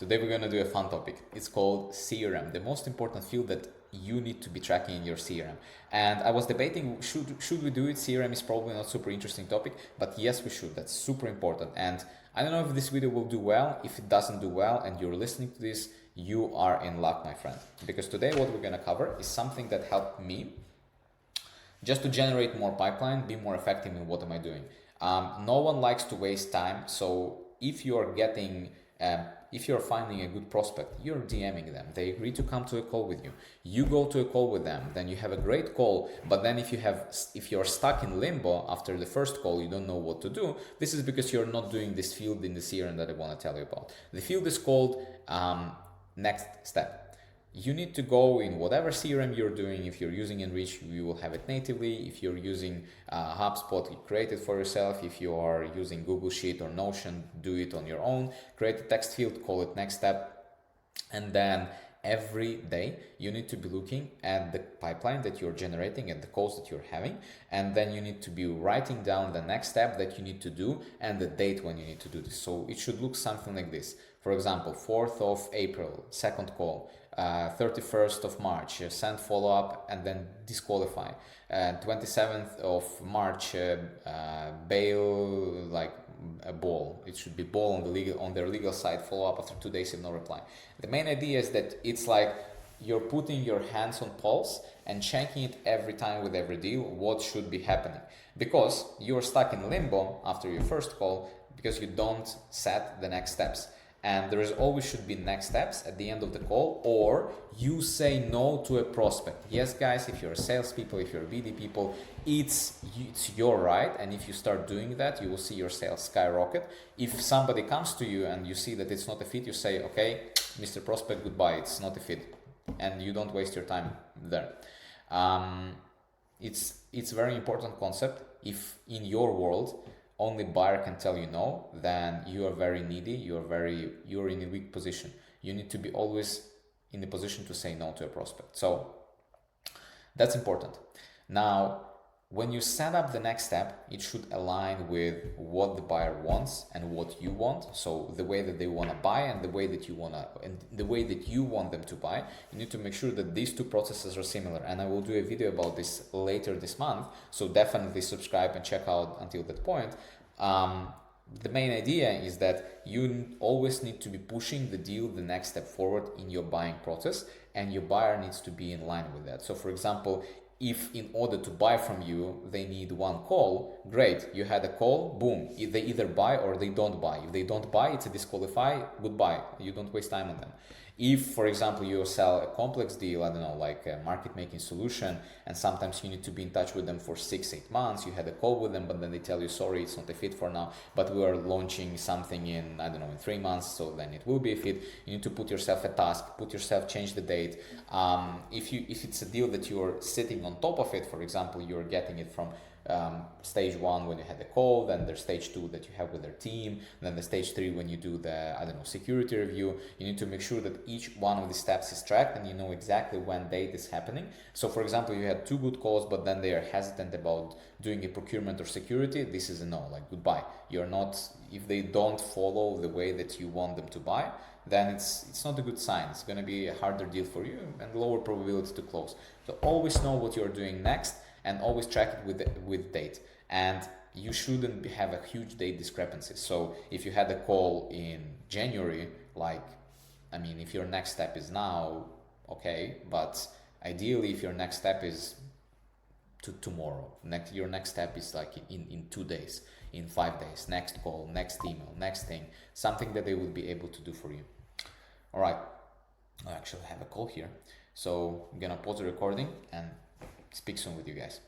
Today we're gonna do a fun topic. It's called CRM, the most important field that you need to be tracking in your CRM. And I was debating, should we do it? CRM is probably not super interesting topic, but yes, we should. That's super important. And I don't know if this video will do well. If it doesn't do well and you're listening to this, you are in luck, my friend. Because today what we're gonna cover is something that helped me just to generate more pipeline, be more effective in what am I doing. No one likes to waste time. So if you're finding a good prospect, you're DMing them. They agree to come to a call with you. You go to a call with them. Then you have a great call. But then if you're stuck in limbo after the first call, you don't know what to do. This is because you're not doing this field in the CRM that I want to tell you about. The field is called next step. You need to go in whatever CRM you're doing. If you're using Enrich, you will have it natively. If you're using HubSpot, you create it for yourself. If you are using Google Sheet or Notion, do it on your own. Create a text field, call it next step. And then every day you need to be looking at the pipeline that you're generating and the calls that you're having. And then you need to be writing down the next step that you need to do and the date when you need to do this. So it should look something like this. For example, 4th of April, second call. 31st of March, send follow-up and then disqualify. 27th of March, bail, like a ball. It should be ball on their legal side, follow-up after 2 days if no reply. The main idea is that it's like you're putting your hands on pulse and checking it every time with every deal, what should be happening. Because you're stuck in limbo after your first call because you don't set the next steps. And there is always should be next steps at the end of the call, or you say no to a prospect. Yes, guys, if you're salespeople, if you're BD people, it's your right. And if you start doing that, you will see your sales skyrocket. If somebody comes to you and you see that it's not a fit, you say, okay, Mr. Prospect, goodbye, it's not a fit. And you don't waste your time there. It's a very important concept. If in your world, only buyer can tell you no, then you are very needy, you're in a weak position. You need to be always in the position to say no to a prospect. So that's important. Now, when you set up the next step, it should align with what the buyer wants and what you want. So the way that they want to buy and the way that you want them to buy, you need to make sure that these two processes are similar. And I will do a video about this later this month. So definitely subscribe and check out until that point. The main idea is that you always need to be pushing the deal the next step forward in your buying process, and your buyer needs to be in line with that. So for example, if in order to buy from you, they need one call, great, you had a call, boom, they either buy or they don't buy. If they don't buy, it's a disqualify, goodbye, you don't waste time on them. If, for example, you sell a complex deal, I don't know, like a market making solution, and sometimes you need to be in touch with them for 6-8 months, you had a call with them, but then they tell you, sorry, it's not a fit for now, but we are launching something in, I don't know, in 3 months, so then it will be a fit. You need to put yourself a task, change the date. If it's a deal that you're sitting on top of it, for example, you're getting it from stage 1 when you had the call, then there's stage 2 that you have with their team, then the stage 3 when you do the, I don't know, security review. You need to make sure that each one of the steps is tracked and you know exactly when date is happening. So for example, you had 2 good calls, but then they are hesitant about doing a procurement or security. This is a no, like goodbye. You're not, if they don't follow the way that you want them to buy, then it's not a good sign. It's going to be a harder deal for you and lower probability to close. So always know what you're doing next, and always track it with date. And you shouldn't have a huge date discrepancy. So if you had a call in January, like, I mean, if your next step is now, okay, but ideally if your next step is tomorrow, your next step is like in 2 days, in 5 days, next call, next email, next thing, something that they will be able to do for you. All right, I actually have a call here. So I'm gonna pause the recording and speak soon with you guys.